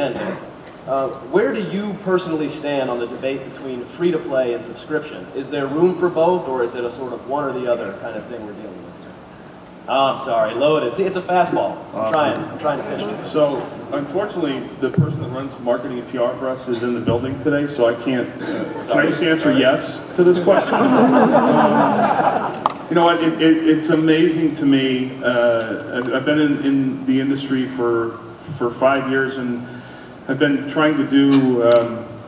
end here. Where do you personally stand on the debate between free-to-play and subscription? Is there room for both, or is it a sort of one or the other kind of thing we're dealing with here? Oh, I'm sorry, loaded. See, it's a fastball. I'm trying to pitch it. So, unfortunately, the person that runs marketing and PR for us is in the building today, so I can't. Can I just answer yes to this question? You know what? It's amazing to me. I've been in the industry for 5 years, and I've been trying to do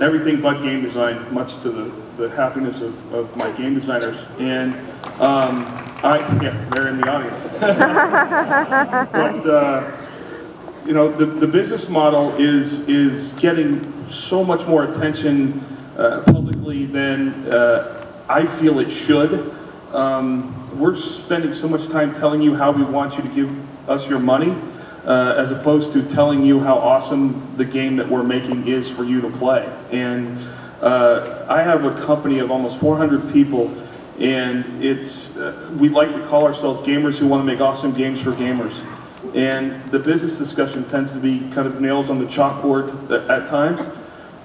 everything but game design, much to the happiness of my game designers. And yeah, they're in the audience. But you know, the business model is getting so much more attention publicly than I feel it should. We're spending so much time telling you how we want you to give us your money, as opposed to telling you how awesome the game that we're making is for you to play. And I have a company of almost 400 people, and we'd like to call ourselves gamers who want to make awesome games for gamers. And the business discussion tends to be kind of nails on the chalkboard at times.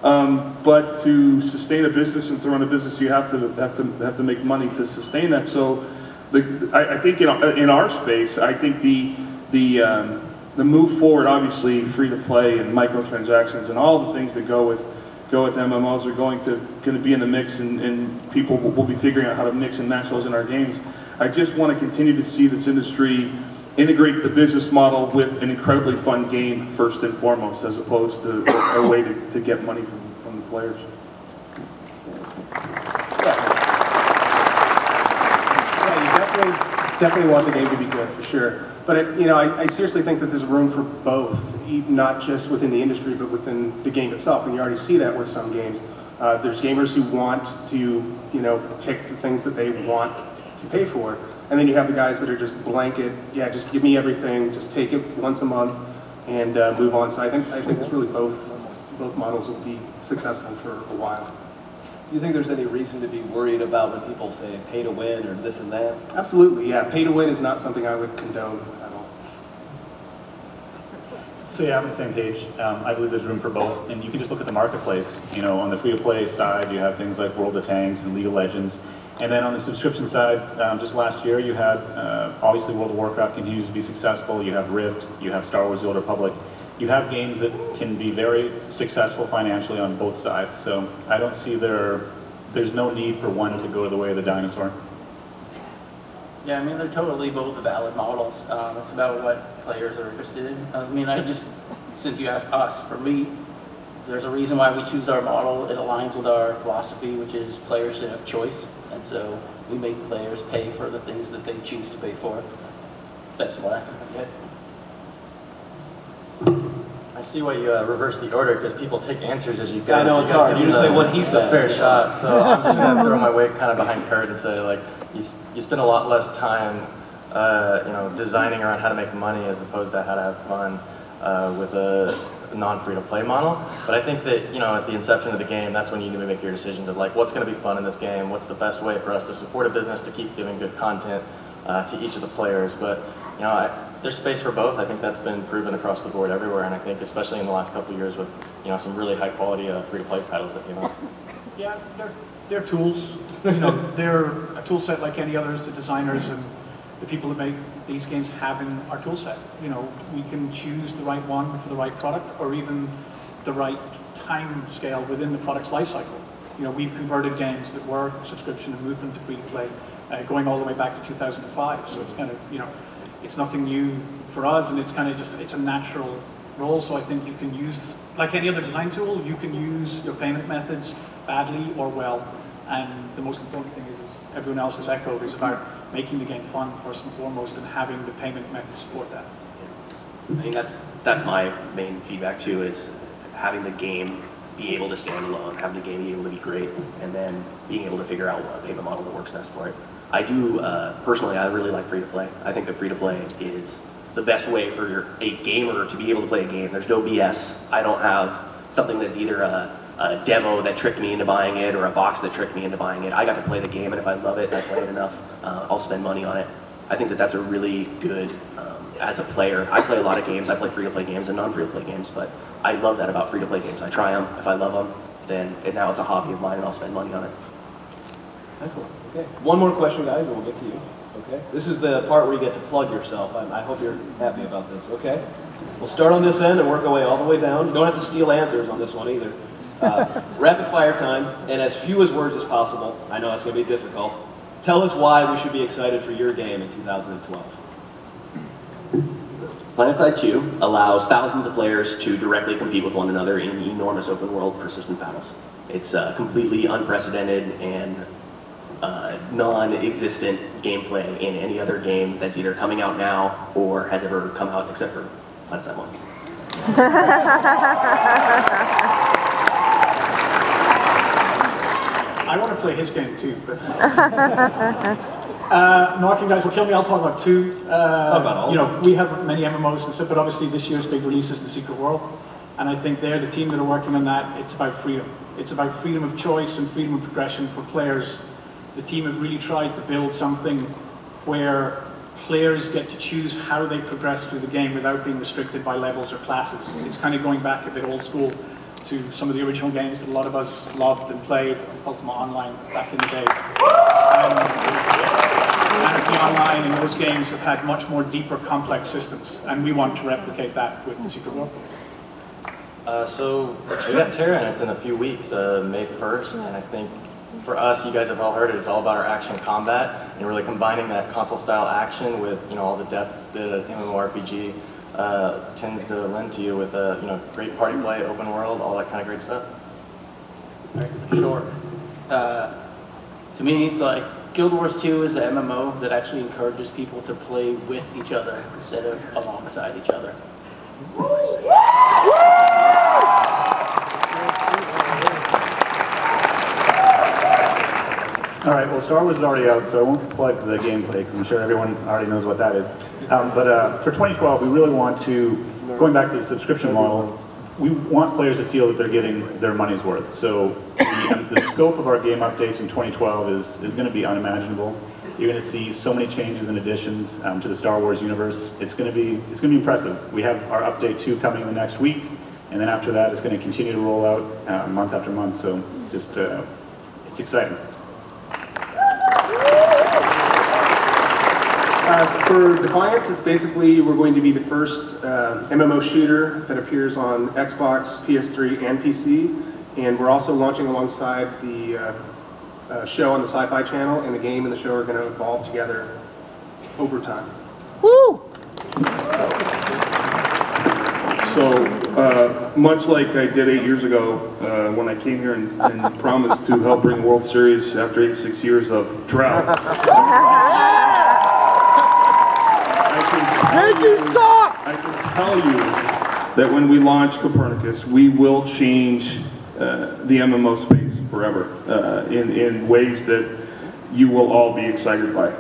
But to sustain a business and to run a business, you have to make money to sustain that. So I think in our space, I think the move forward, obviously, free to play and microtransactions and all the things that go with MMOs are going to be in the mix, and people will be figuring out how to mix and match those in our games. I just want to continue to see this industry integrate the business model with an incredibly fun game first and foremost, as opposed to a way to get money from the players. Yeah, you definitely want the game to be good, for sure. But you know, I seriously think that there's room for both, not just within the industry, but within the game itself. And you already see that with some games. There's gamers who want to, you know, pick the things that they want to pay for. And then you have the guys that are just blanket, yeah, just give me everything, just take it once a month and move on. So I think there's really both models will be successful for a while. Do you think there's any reason to be worried about when people say pay to win or this and that? Absolutely, yeah. Pay to win is not something I would condone at all. So yeah, I'm on the same page. I believe there's room for both, and you can just look at the marketplace. You know, on the free-to-play side, you have things like World of Tanks and League of Legends. And then on the subscription side, just last year you had, obviously World of Warcraft continues to be successful, you have Rift, you have Star Wars The Old Republic. You have games that can be very successful financially on both sides. So I don't see there's no need for one to go the way of the dinosaur. Yeah, I mean, they're totally both valid models. It's about what players are interested in. I mean, since you asked us, for me, there's a reason why we choose our model. It aligns with our philosophy, which is players should have choice. And so we make players pay for the things that they choose to pay for. That's why. That's it. I see why you reverse the order, because people take answers as you go. I know, it's hard. You just say what he said. A fair shot. So I'm just going to throw my weight kind of behind Kurt and say, like, you spend a lot less time, you know, designing around how to make money as opposed to how to have fun with a non-free-to-play model. But I think that, you know, at the inception of the game, that's when you need to make your decisions of, like, what's going to be fun in this game, what's the best way for us to support a business to keep giving good content to each of the players. But, you know, there's space for both. I think that's been proven across the board everywhere, and I think especially in the last couple of years with, you know, some really high-quality free-to-play titles that came out. Yeah, they're tools. You know, they're a tool set like any others. The designers and the people that make these games have in our tool set. You know, we can choose the right one for the right product, or even the right time scale within the product's life cycle. You know, we've converted games that were subscription and moved them to free-to-play, going all the way back to 2005. So it's kind of, you know, it's nothing new for us, and it's kind of just, it's a natural role. So I think you can use, like any other design tool, you can use your payment methods badly or well. And the most important thing is everyone else has echoed, is about making the game fun first and foremost, and having the payment method support that. I mean, that's my main feedback too, is having the game be able to stand alone, having the game be able to be great, and then being able to figure out what payment model that works best for it. I do, personally, I really like free-to-play. I think that free-to-play is the best way for a gamer to be able to play a game. There's no BS. I don't have something that's either a demo that tricked me into buying it or a box that tricked me into buying it. I got to play the game, and if I love it and I play it enough, I'll spend money on it. I think that that's a really good as a player, I play a lot of games. I play free-to-play games and non-free-to-play games, but I love that about free-to-play games. I try them. If I love them, then now it's a hobby of mine, and I'll spend money on it. Excellent. Okay. One more question, guys, and we'll get to you. Okay. This is the part where you get to plug yourself. I hope you're happy about this. Okay. We'll start on this end and work our way all the way down. You don't have to steal answers on this one either. Rapid fire time, and as few as words as possible. I know that's going to be difficult. Tell us why we should be excited for your game in 2012. PlanetSide 2 allows thousands of players to directly compete with one another in enormous open-world persistent battles. It's completely unprecedented and non-existent gameplay in any other game that's either coming out now or has ever come out except for PlanetSide 1. I want to play his game too, but marketing guys will kill me. I'll talk about 2. You know, we have many MMOs and stuff, but obviously this year's big release is The Secret World, and I think they're the team that are working on that. It's about freedom. It's about freedom of choice and freedom of progression for players. The team have really tried to build something where players get to choose how they progress through the game without being restricted by levels or classes. It's kind of going back a bit old school to some of the original games that a lot of us loved and played, Ultima Online back in the day. Anarchy Online and those games have had much more deeper, complex systems, and we want to replicate that with The Secret World. So we got Terra, and it's in a few weeks, May 1st, and I think for us, you guys have all heard it, it's all about our action combat, and really combining that console-style action with, you know, all the depth that an MMORPG tends to lend to you with, you know, great party play, open world, all that kind of great stuff. Right, for sure. To me, it's like Guild Wars 2 is the MMO that actually encourages people to play with each other instead of alongside each other. All right, well, Star Wars is already out, so I won't plug the gameplay because I'm sure everyone already knows what that is. But for 2012, we really want to, going back to the subscription model, we want players to feel that they're getting their money's worth. So the scope of our game updates in 2012 is going to be unimaginable. You're going to see so many changes and additions to the Star Wars universe. It's going to be impressive. We have our update 2 coming in the next week, and then after that, it's going to continue to roll out month after month. So just it's exciting. For Defiance, it's basically, we're going to be the first MMO shooter that appears on Xbox, PS3, and PC. And we're also launching alongside the show on the Sci-Fi Channel, and the game and the show are going to evolve together over time. Woo! So, much like I did 8 years ago, when I came here and promised to help bring the World Series after 86 years of drought. I can tell you that when we launch Copernicus, we will change the MMO space forever in ways that you will all be excited by.